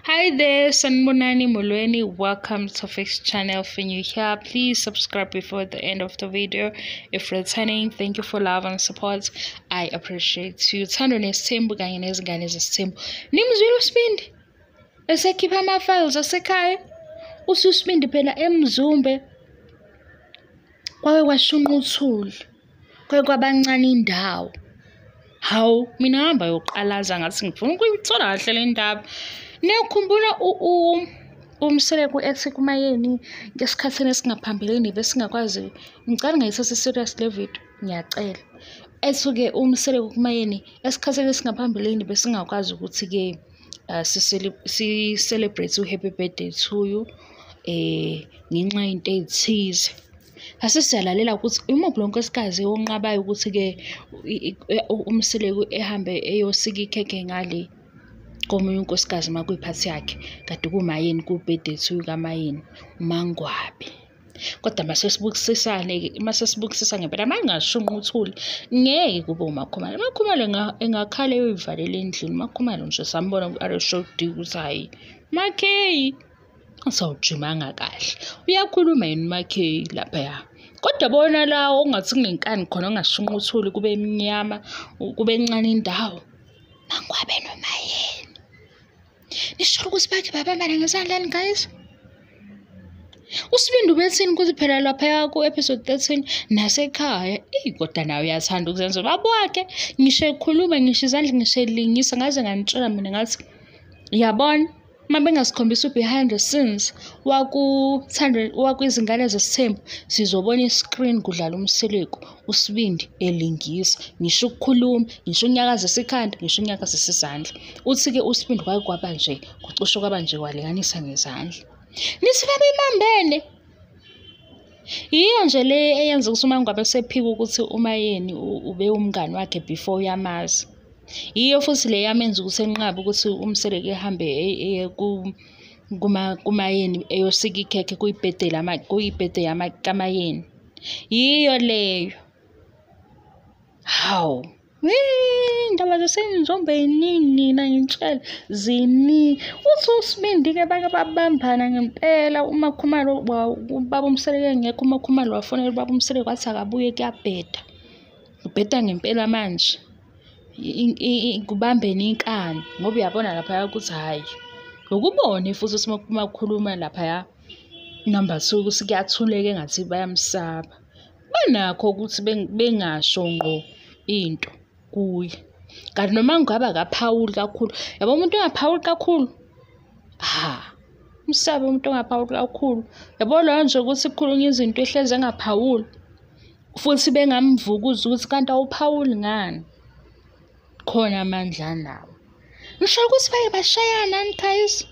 Hi there, Sanbonani Molweni. Welcome to Fix channel. If you're new here, please subscribe before the end of the video. If returning, thank you for love and support. I appreciate you. Thando nesimbu kanye nezingane zesimbu. Nimzwile uSibindi? Esekhipha ama-files asekhaya. USibindi phela emzumbe. Kwake kwashunqa uthuli. Kwake kwabancane indawo. Hawu, mina ngihamba yoqalaza ngathi ngifuna ukuyithola kahle le ndaba. Niyakhumbula umseleko ethi kumayeni ngesikhathini esingaphambilini besingakwazi ngicela ngayithatha serious le video ngiyacela. Ethuke umseleko kumayeni esikhathini esingaphambilini besingakwazi ukuthi ke si celebrate happy birthday to you ngenxa into ezithize. Asisiyalalela ukuthi imuphi lo nkosikazi onqabayo ukuthi ke umseleko ehambe eyosika ikhekhe ngale komunye unkosikazi makuyiphathi yakhe kade kumayeni ku-birthday to kamayeni uMangwabi. Kodwa masesibukisisa ngempela mangashunqa uthuli ngeke kube uMakhumalo. uMakhumalo engakhala eyoyivalela endlini. uMakhumalo nje sambona ku-RShowD ukuthi hayi Makheyi asawujimanga kahle. Uyakhuluma yini Makheyi laphaya. Kodwa bona lawo ongathi kunenkani khona ongashunqa uthuli kube emnyama kube encane indawo. Mangwabe nomayeni. Nisho ukuthi bathi babambana ngezandleni guys. uSibindi ubethini ukuthi phela lapha ku episode 13 nasekhaya kodwa nawe uyathanda ukuzenza babwakhe ngisho ekhuluma ngisho izandla ngisho elingisa ngaze nganitshela mina ngathi yabona mabengasikhombisa behind the scenes wakwizingane zesithembu sizobona iscreen kudlala umseleko uSibindi elingisa ngisho ukukhuluma ngisho unyakaza esekhanda ngisho unyakaza esizandla. Uthi ke uSibindi kwaba nje kucishe kwaba nje kwalinganisa ngezandla. Nithi babemambene. Iyo nje le eyenza ukuthi uMangwabe sephika ukuthi umayeni ube umngani wakhe before yamazi. Iyo futhi le yamenza ukuthi enqabe ukuthi umseleko ehambe eye kumayeni eyosika ikhekhe kuyi-birthday kamayeni. Iyo leyo. Hawu. Indaba zasenizombe yiningi nina ngitshela ziningi. Uthi uSibindi ke bake babambana ngempela uMakhumalo baba umseleko engekho uMakhumalo wafonela baba umseleko wathi akabuye kuyabheda. Ubheda ngempela manje. Kubambene inkani ngoba uyabona lapha ukuthi hayi ukubone futhi uSimakhuluma lapha number 2 ukuthi kuyathuleka engathi bayamsaba. Banakho ukuthi bengasho ngqo into kuye. Kanti noma ngabe akaphawuli kakhulu. Yabo umuntu ongaphawuli kakhulu. Umsabe umuntu ongaphawuli kakhulu. Yabo lo nje ukuthi kukhulunywa izinto ehleze engaphawuli. Futhi bengamvukuza ukuthi kanti awuphawuli ngani. Khona amandla nawo. Ngisho ukuthi baye bashayana guys.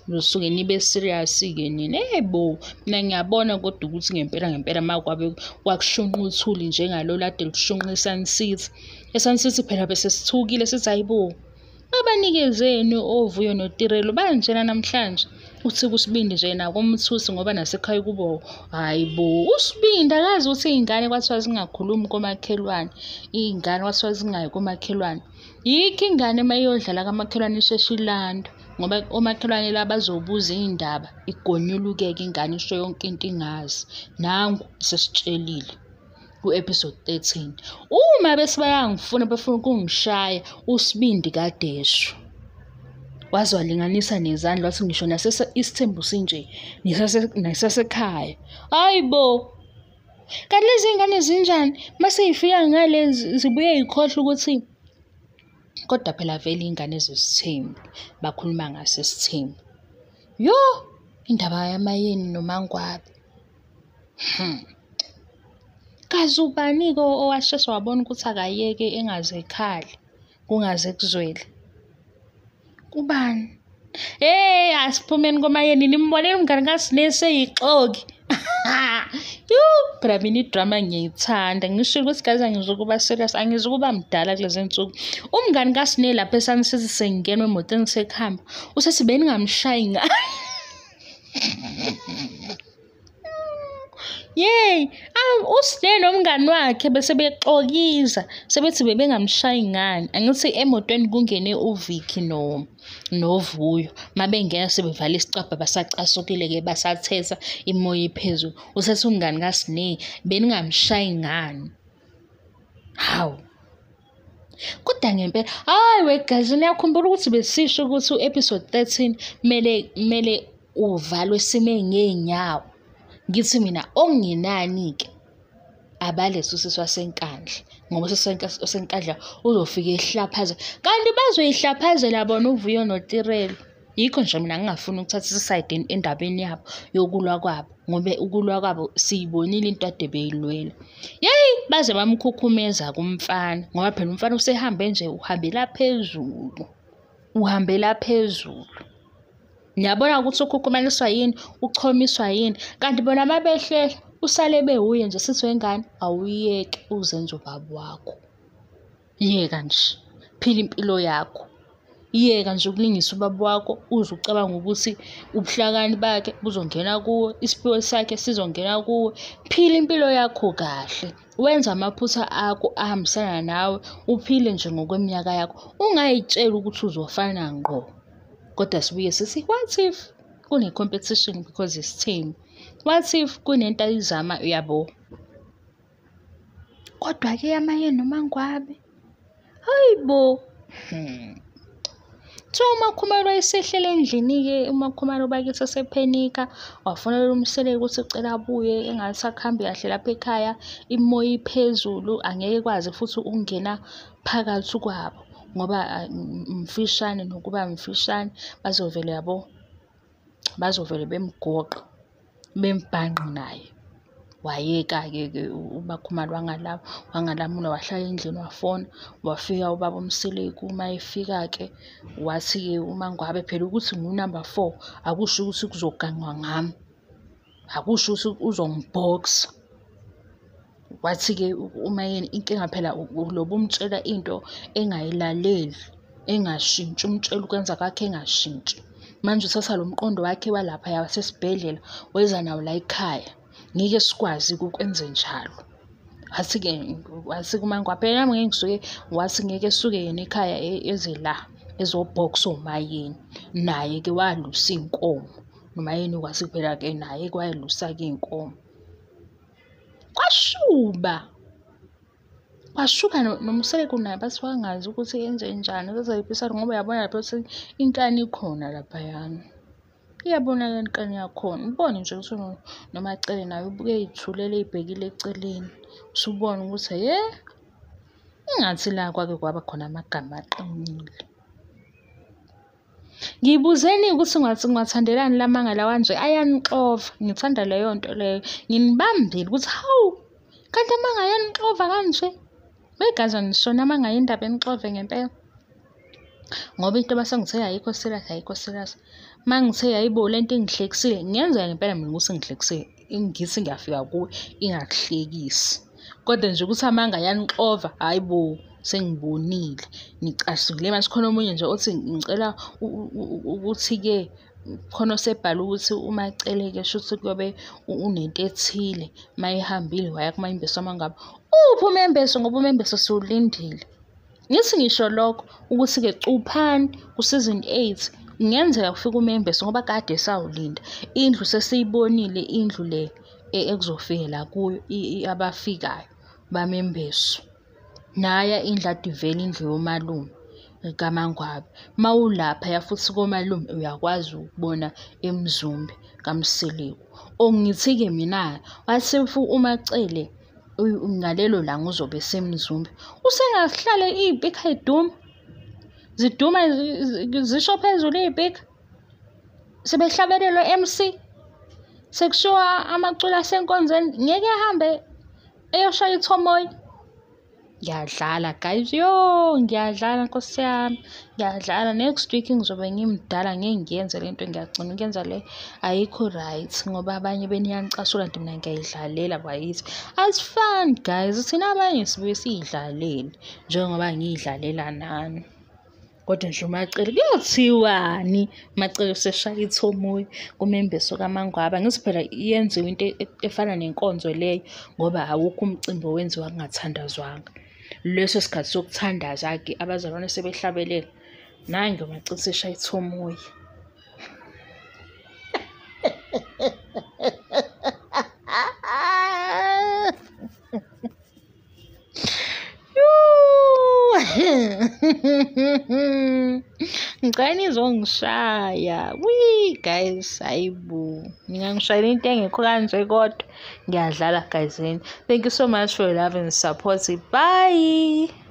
Nosuke nibe serious ke nina. Yebo, mina ngiyabona kodwa ukuthi ngempela makwabe kwakushunqa uthuli njengalo lade lushunqa eSunCity. eSunCity phela bese sithukile sithi hayibo. Abanikezeni ovuyo noTirelo banjena namhlanje. Uthi kuSibindi nje nako umthusi ngoba nasekhaya kubo hayibo. uSibindi akazi ukuthi izingane kwathiwa zingakhulumi komakhelwane. Izingane kwathiwa zingayi komakhelwane. Yikho ingane mayodlala kamakhelwane isheshilando. Ngoba omakhelwane la bazobuza indaba igonyulukeke ingane isho yonke into ingazi. Nangu sesitshelile ku-episode 13. Uma bese bayangifuna befuna ukungishaya uSibindi kadesho. Waze walinganisa nezandla wathi ngisho isithembu sinje nasesekhaya. Hayibo. Kanti lezi ingane zinjani mase yifika ngale zibuye yikhohle ukuthi kodwa phela vele ingane zesithembu bakhuluma ngasesithembu. Yo indaba yamayeni noMangwabe. Kazi ubani ko owashesha wabona ukuthi akayeke engaze ekhali kungaze kuzwele. Kubani? Asiphumeni komayeni nimbonela umngane kaSinese yixoki. Phela mina idrama ngiyithanda. Ngisho ukuthi gaza ngizokuba serious angizokuba mdala kulezi nsuku. Umngane kaSine lapha eSunCity sengenwe emotweni sekhamba. Usethi beningamshayi ngani. Yey, uSihle nomngani wakhe bese bexokiza sebethi bebengamshayi ngani. Angithi emotweni kungene uVicky noVuyo. Mabengena sebevala isicabha basacasukile-ke basathetha imoya iphezulu. Usethi umngani kaSihle beningamshayi ngani. Hawu. Kodwa ngempela hayi we guys niyakhumbula ukuthi besisho ukuthi u-episode 13 kumele uvalwe sime ngeenyawo. Ngithi mina okungenani-ke abalethe usisi wasenkandla ngoba usisi wasenkandla uzofika ehlaphaza kanti bazoyihlaphazela bona uVuyo noTirelo. Yikho nje mina ngingafuni ukuthatha isayidi endabeni yabo yokulwa kwabo ngoba ukulwa kwabo siyibonile into ade beyilwela. Yeyi baze bamkhukhumeza kumfana ngoba phela umfana usehambe nje uhambela phezulu. Uhambela phezulu. Niyabona ukuthi ukhukhumaniswa yini, uchomiswa yini kanti bona mabehlela usale bewuye nje sithi wengane awuyeke uzenze ubaba wakho. Yeka nje phila impilo yakho. Yeka nje ukulingisa ubaba wakho uze ucabanga ukuthi ubuhlakani bakhe buzongena kuwe, isiphiwo sakhe sizongena kuwe. Phila impilo yakho kahle. Wenza amaphutha akho ahambisana nawe, uphile nje ngokweminyaka yakho. Ungayitsheli ukuthi uzofana ngqo. Kodwa sibuye sithi what if kune competition because it's team? What if kunento ayizama uyabo? Kodwa ke amaye noMangwabe. Hayibo. uMakhumalo wayesehlele endlini-ke uMakhumalo bakithi esephenika wafonela umseleki ukuthi ucela abuye engathi akuhambe kahle lapha ekhaya imoya iphezulu angeke kwazi futhi ukungena phakathi kwabo ngoba mfishane nokuba mfishane bazovele bemgoqa bembhanqe naye. Wayeka-ke uMakhumalo wangalamula wahlala endlini wafona wafika ubaba umseleki. Uma efika-ke wathi-ke uMangwabe phela ukuthi ngu-number 4 akusho ukuthi kuzoganqwa ngami, akusho ukuthi uzongibhoksa. Wathi-ke uMayeni inkinga phela ulobu umtshela into engayilaleli engashintshi, umtshela ukwenza kwakhe engashintshi. Manje uthatha lo mqondo wakhe walapha yasesibhedlela weza nawo la ekhaya. Ngeke sikwazi ukwenze njalo. Wathi kuMangwabe phela nami ngeke ngisuke wathi ngeke suke yena ekhaya eze la ezobhoksa uMayeni. Naye-ke walusa inkomo. noMayeni kwathi phela-ke naye kwayelusa-ke inkomo. Kwashuka nomseleki naye bathi wangazi ukuthi yenze njani episode ngoba uyabona lapho ukuthi inkani ikhona laphayana. Iyabonakala inkani yakhona. Ubone nje ukuthi noMacele naye ubuke ey'thulele ey'bhekile eceleni. Usubona ukuthi ingathi la kwake kwaba khona amagama aqinile. Ngibuzeni ukuthi ngingathandelani la mangala kanje ayanixova. Ngithanda leyo nto leyo. Nginibambile ukuthi hawu kanti amanga ayanixova kanje. Begaza nishona amanga yindaba enixove ngempela. Ngoba into basengithe ayikho serious. Mangithe yayibo lento engihlekisile ngiyenzeka ngempela mina ukuthi ngihlekisile. Ngithi ngiyafika kuwe ingakuhlekisi. Kodwa nje ukuthi amanga ayanixova hayibo sengibonile. Ngicasukile manje khona omunye nje othi ngicela ukuthi-ke khona osebhala ukuthi uMacele-ke shuthi kuyobe unento ethile mayihambile waya kuMaMbeso Mangwabe. Uphi uMembeso ngoba uMembeso siwulindile. Ngithi ngisho lokho ukuthi-ke cuphani ku-season 8 ngenzeka kufika uMembeso ngoba kade sawulinda. Indlu sesiyibonile indlu le ekuzofikela kuyo abafikayo baMembeso. Naya indlu adivela indlu yomalume kaMangwabe. Mawulapha yafuthi komalume uyakwazi ukubona eMzumbe kaMseleki. Ongithi-ke mina wathi uMacele ngalelo langa uzobe seMzumbe. Usengahlale iy'pika y'duma. Ziduma zisho phezulu iy'pika. Sebehlabelelwe MC. Sekushiwa amaculo asenkonzweni ngeke ahambe eyoshaya ithomoya. Ngiyadlala guys, ngiyadlala Nkosi yami, ngiyadlala. Next week ngizobe ngimdala ngeke ngiyenze lento ngiyagcina ukuyenza le ayikho right ngoba abanye beniyanicasula kanti mina ngiyayidlalela bayithi. Asifani guys, thina abanye sibuye siyidlalele njengoba ngiyidlalela nani. Kodwa nje uMacele kuyothiwani Macele seshaya ithomuyi kumembeso kaMangwaba. Ngithi phela yenziwe into efana nenkonzo leyo ngoba awukho umcimbi owenziwa kungathandazwanga. Leso sikhathi sokuthandaza-ke abazalwane sebehlabelela, nange uMacele seshaya ithomuyi. Ngicela nizongishaya. Guys, hayibo. Ngingangishayela into engekho kanje kodwa ngiyadlala guys. Thank you so much for your love and support. Bye.